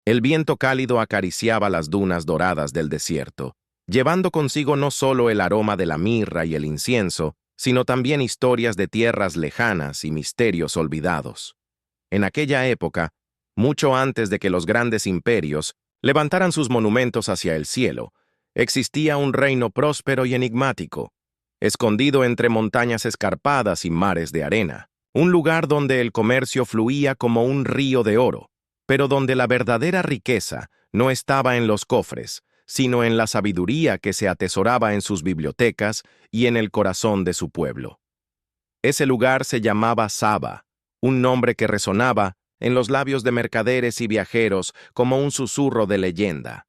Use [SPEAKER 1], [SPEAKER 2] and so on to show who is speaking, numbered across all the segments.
[SPEAKER 1] El viento cálido acariciaba las dunas doradas del desierto, llevando consigo no solo el aroma de la mirra y el incienso, sino también historias de tierras lejanas y misterios olvidados. En aquella época, mucho antes de que los grandes imperios levantaran sus monumentos hacia el cielo, existía un reino próspero y enigmático, escondido entre montañas escarpadas y mares de arena, un lugar donde el comercio fluía como un río de oro, pero donde la verdadera riqueza no estaba en los cofres, sino en la sabiduría que se atesoraba en sus bibliotecas y en el corazón de su pueblo. Ese lugar se llamaba Saba, un nombre que resonaba en los labios de mercaderes y viajeros como un susurro de leyenda.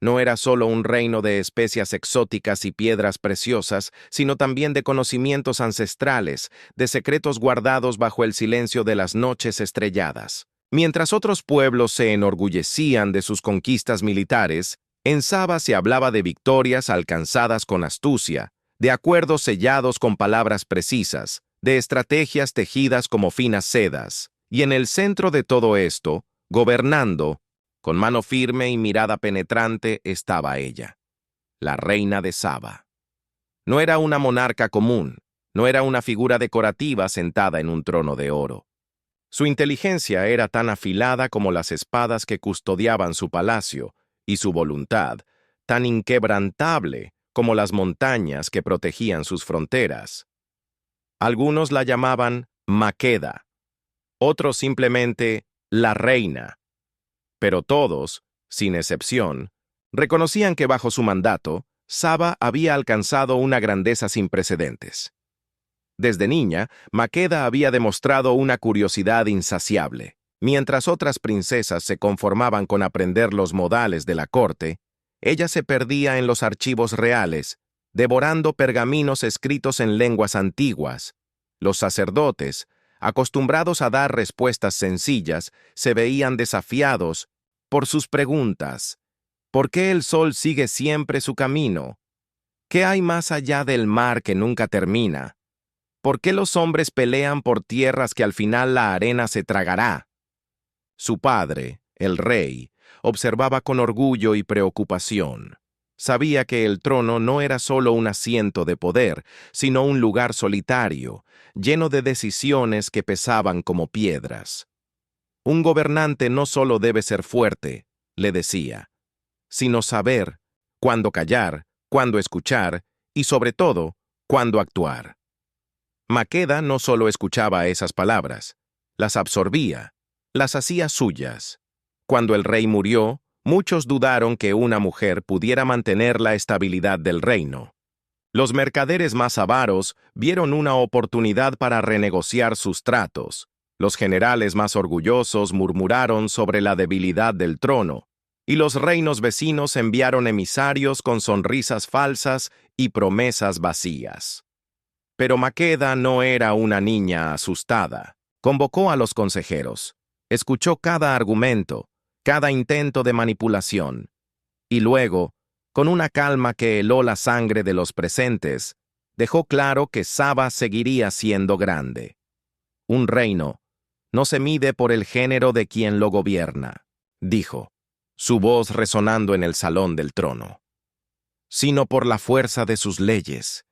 [SPEAKER 1] No era solo un reino de especias exóticas y piedras preciosas, sino también de conocimientos ancestrales, de secretos guardados bajo el silencio de las noches estrelladas. Mientras otros pueblos se enorgullecían de sus conquistas militares, en Saba se hablaba de victorias alcanzadas con astucia, de acuerdos sellados con palabras precisas, de estrategias tejidas como finas sedas. Y en el centro de todo esto, gobernando, con mano firme y mirada penetrante, estaba ella, la reina de Saba. No era una monarca común, no era una figura decorativa sentada en un trono de oro. Su inteligencia era tan afilada como las espadas que custodiaban su palacio, y su voluntad, tan inquebrantable como las montañas que protegían sus fronteras. Algunos la llamaban Maqueda, otros simplemente la reina, pero todos, sin excepción, reconocían que bajo su mandato, Saba había alcanzado una grandeza sin precedentes. Desde niña, Maqueda había demostrado una curiosidad insaciable. Mientras otras princesas se conformaban con aprender los modales de la corte, ella se perdía en los archivos reales, devorando pergaminos escritos en lenguas antiguas. Los sacerdotes, acostumbrados a dar respuestas sencillas, se veían desafiados por sus preguntas. ¿Por qué el sol sigue siempre su camino? ¿Qué hay más allá del mar que nunca termina? ¿Por qué los hombres pelean por tierras que al final la arena se tragará? Su padre, el rey, observaba con orgullo y preocupación. Sabía que el trono no era solo un asiento de poder, sino un lugar solitario, lleno de decisiones que pesaban como piedras. Un gobernante no solo debe ser fuerte, le decía, sino saber cuándo callar, cuándo escuchar y, sobre todo, cuándo actuar. Maqueda no solo escuchaba esas palabras, las absorbía, las hacía suyas. Cuando el rey murió, muchos dudaron que una mujer pudiera mantener la estabilidad del reino. Los mercaderes más avaros vieron una oportunidad para renegociar sus tratos. Los generales más orgullosos murmuraron sobre la debilidad del trono, y los reinos vecinos enviaron emisarios con sonrisas falsas y promesas vacías. Pero Maqueda no era una niña asustada. Convocó a los consejeros, escuchó cada argumento, cada intento de manipulación, y luego, con una calma que heló la sangre de los presentes, dejó claro que Saba seguiría siendo grande. Un reino no se mide por el género de quien lo gobierna, dijo, su voz resonando en el salón del trono, sino por la fuerza de sus leyes,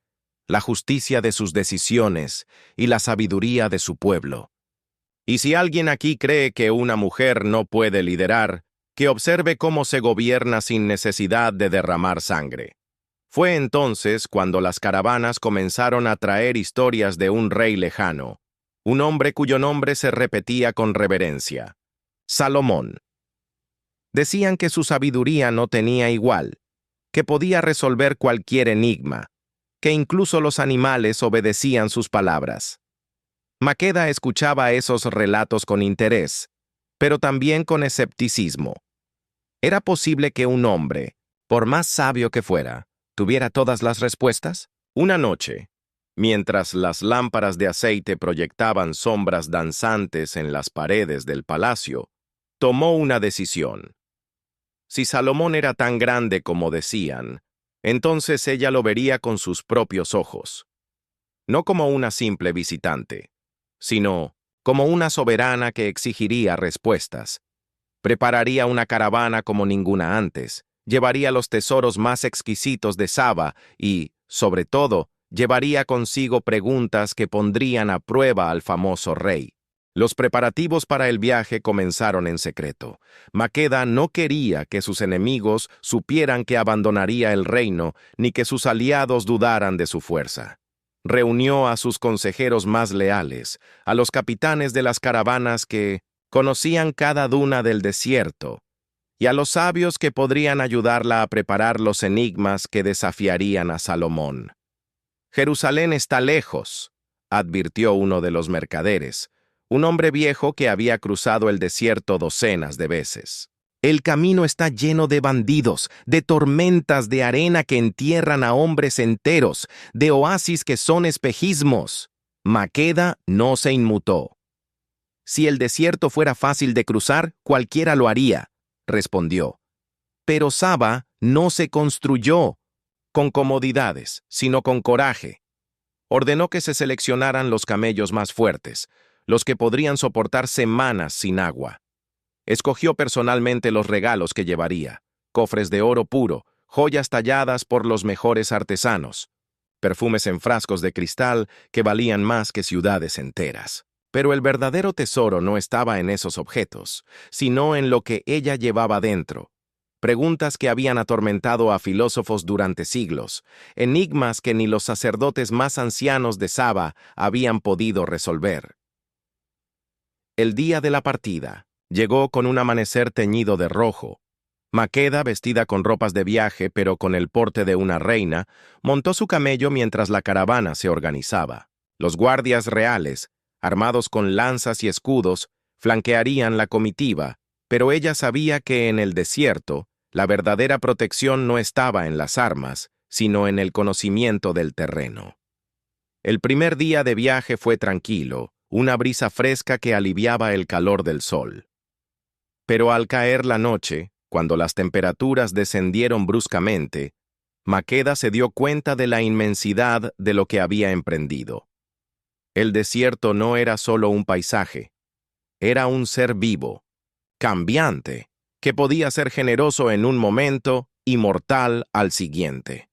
[SPEAKER 1] la justicia de sus decisiones y la sabiduría de su pueblo. Y si alguien aquí cree que una mujer no puede liderar, que observe cómo se gobierna sin necesidad de derramar sangre. Fue entonces cuando las caravanas comenzaron a traer historias de un rey lejano, un hombre cuyo nombre se repetía con reverencia: Salomón. Decían que su sabiduría no tenía igual, que podía resolver cualquier enigma, que incluso los animales obedecían sus palabras. Maqueda escuchaba esos relatos con interés, pero también con escepticismo. ¿Era posible que un hombre, por más sabio que fuera, tuviera todas las respuestas? Una noche, mientras las lámparas de aceite proyectaban sombras danzantes en las paredes del palacio, tomó una decisión. Si Salomón era tan grande como decían, entonces ella lo vería con sus propios ojos. No como una simple visitante, sino como una soberana que exigiría respuestas. Prepararía una caravana como ninguna antes, llevaría los tesoros más exquisitos de Saba y, sobre todo, llevaría consigo preguntas que pondrían a prueba al famoso rey. Los preparativos para el viaje comenzaron en secreto. Maqueda no quería que sus enemigos supieran que abandonaría el reino, ni que sus aliados dudaran de su fuerza. Reunió a sus consejeros más leales, a los capitanes de las caravanas que conocían cada duna del desierto, y a los sabios que podrían ayudarla a preparar los enigmas que desafiarían a Salomón. «Jerusalén está lejos», advirtió uno de los mercaderes, un hombre viejo que había cruzado el desierto docenas de veces. «El camino está lleno de bandidos, de tormentas de arena que entierran a hombres enteros, de oasis que son espejismos». Maqueda no se inmutó. «Si el desierto fuera fácil de cruzar, cualquiera lo haría», respondió. «Pero Saba no se construyó con comodidades, sino con coraje». Ordenó que se seleccionaran los camellos más fuertes, los que podrían soportar semanas sin agua. Escogió personalmente los regalos que llevaría: cofres de oro puro, joyas talladas por los mejores artesanos, perfumes en frascos de cristal que valían más que ciudades enteras. Pero el verdadero tesoro no estaba en esos objetos, sino en lo que ella llevaba dentro. Preguntas que habían atormentado a filósofos durante siglos, enigmas que ni los sacerdotes más ancianos de Saba habían podido resolver. El día de la partida llegó con un amanecer teñido de rojo. Maqueda, vestida con ropas de viaje pero con el porte de una reina, montó su camello mientras la caravana se organizaba. Los guardias reales, armados con lanzas y escudos, flanquearían la comitiva, pero ella sabía que en el desierto, la verdadera protección no estaba en las armas, sino en el conocimiento del terreno. El primer día de viaje fue tranquilo, una brisa fresca que aliviaba el calor del sol. Pero al caer la noche, cuando las temperaturas descendieron bruscamente, Maqueda se dio cuenta de la inmensidad de lo que había emprendido. El desierto no era solo un paisaje, era un ser vivo, cambiante, que podía ser generoso en un momento y mortal al siguiente.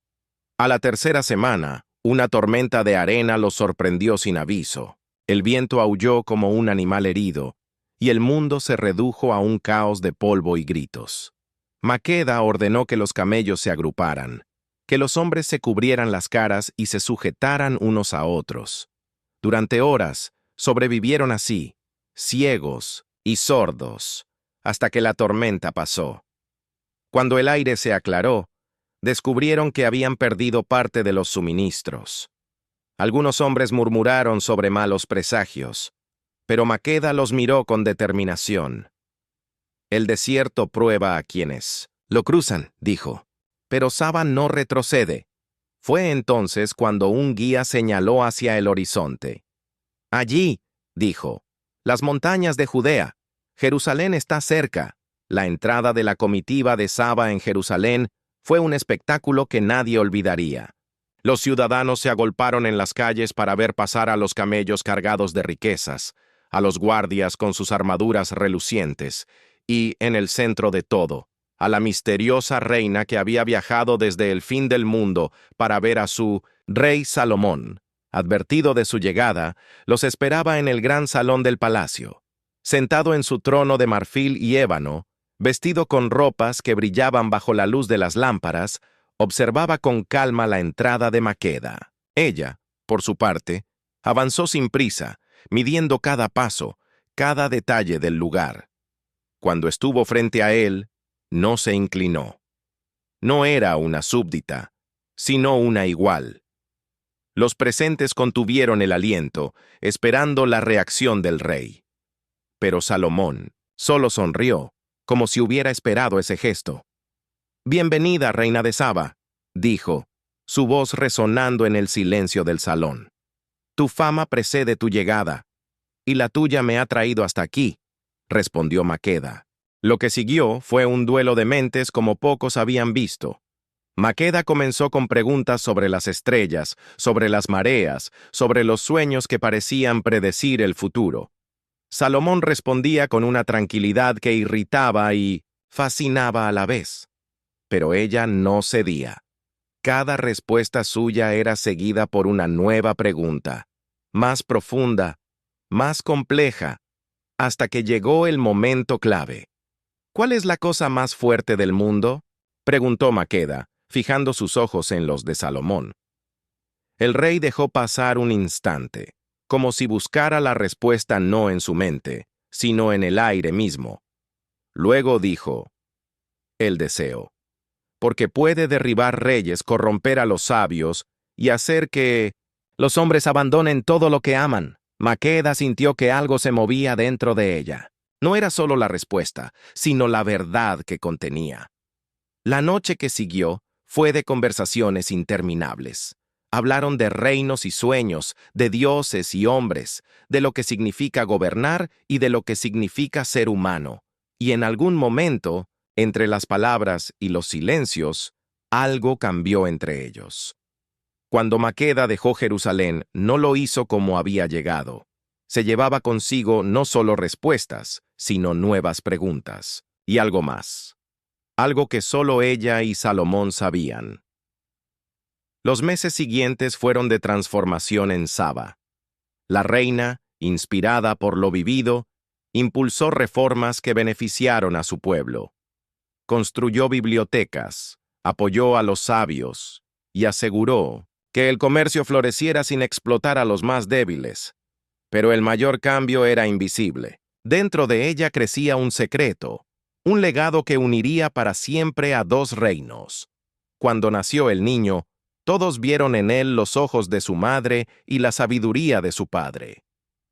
[SPEAKER 1] A la tercera semana, una tormenta de arena los sorprendió sin aviso. El viento aulló como un animal herido, y el mundo se redujo a un caos de polvo y gritos. Maqueda ordenó que los camellos se agruparan, que los hombres se cubrieran las caras y se sujetaran unos a otros. Durante horas, sobrevivieron así, ciegos y sordos, hasta que la tormenta pasó. Cuando el aire se aclaró, descubrieron que habían perdido parte de los suministros. Algunos hombres murmuraron sobre malos presagios, pero Maqueda los miró con determinación. «El desierto prueba a quienes lo cruzan», dijo, «pero Saba no retrocede». Fue entonces cuando un guía señaló hacia el horizonte. «Allí», dijo, «las montañas de Judea. Jerusalén está cerca». La entrada de la comitiva de Saba en Jerusalén fue un espectáculo que nadie olvidaría. Los ciudadanos se agolparon en las calles para ver pasar a los camellos cargados de riquezas, a los guardias con sus armaduras relucientes, y, en el centro de todo, a la misteriosa reina que había viajado desde el fin del mundo para ver a su rey Salomón. Advertido de su llegada, los esperaba en el gran salón del palacio. Sentado en su trono de marfil y ébano, vestido con ropas que brillaban bajo la luz de las lámparas, observaba con calma la entrada de Maqueda. Ella, por su parte, avanzó sin prisa, midiendo cada paso, cada detalle del lugar. Cuando estuvo frente a él, no se inclinó. No era una súbdita, sino una igual. Los presentes contuvieron el aliento, esperando la reacción del rey. Pero Salomón solo sonrió, como si hubiera esperado ese gesto. «Bienvenida, reina de Saba», dijo, su voz resonando en el silencio del salón. «Tu fama precede tu llegada, y la tuya me ha traído hasta aquí», respondió Maqueda. Lo que siguió fue un duelo de mentes como pocos habían visto. Maqueda comenzó con preguntas sobre las estrellas, sobre las mareas, sobre los sueños que parecían predecir el futuro. Salomón respondía con una tranquilidad que irritaba y fascinaba a la vez. Pero ella no cedía. Cada respuesta suya era seguida por una nueva pregunta, más profunda, más compleja, hasta que llegó el momento clave. ¿Cuál es la cosa más fuerte del mundo?, preguntó Maqueda, fijando sus ojos en los de Salomón. El rey dejó pasar un instante, como si buscara la respuesta no en su mente, sino en el aire mismo. Luego dijo: el deseo, porque puede derribar reyes, corromper a los sabios y hacer que los hombres abandonen todo lo que aman. Maqueda sintió que algo se movía dentro de ella. No era solo la respuesta, sino la verdad que contenía. La noche que siguió fue de conversaciones interminables. Hablaron de reinos y sueños, de dioses y hombres, de lo que significa gobernar y de lo que significa ser humano. Y en algún momento, entre las palabras y los silencios, algo cambió entre ellos. Cuando Maqueda dejó Jerusalén, no lo hizo como había llegado. Se llevaba consigo no solo respuestas, sino nuevas preguntas. Y algo más. Algo que solo ella y Salomón sabían. Los meses siguientes fueron de transformación en Saba. La reina, inspirada por lo vivido, impulsó reformas que beneficiaron a su pueblo. Construyó bibliotecas, apoyó a los sabios y aseguró que el comercio floreciera sin explotar a los más débiles. Pero el mayor cambio era invisible. Dentro de ella crecía un secreto, un legado que uniría para siempre a dos reinos. Cuando nació el niño, todos vieron en él los ojos de su madre y la sabiduría de su padre.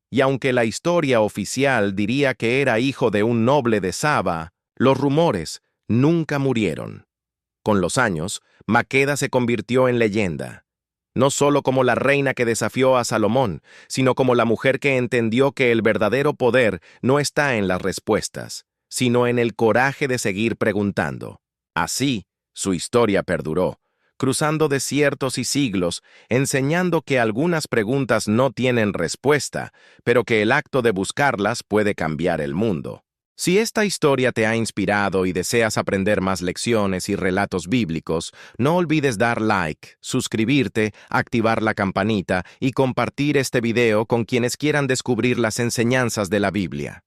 [SPEAKER 1] Y aunque la historia oficial diría que era hijo de un noble de Saba, los rumores nunca murieron. Con los años, Maqueda se convirtió en leyenda. No solo como la reina que desafió a Salomón, sino como la mujer que entendió que el verdadero poder no está en las respuestas, sino en el coraje de seguir preguntando. Así, su historia perduró, cruzando desiertos y siglos, enseñando que algunas preguntas no tienen respuesta, pero que el acto de buscarlas puede cambiar el mundo. Si esta historia te ha inspirado y deseas aprender más lecciones y relatos bíblicos, no olvides dar like, suscribirte, activar la campanita y compartir este video con quienes quieran descubrir las enseñanzas de la Biblia.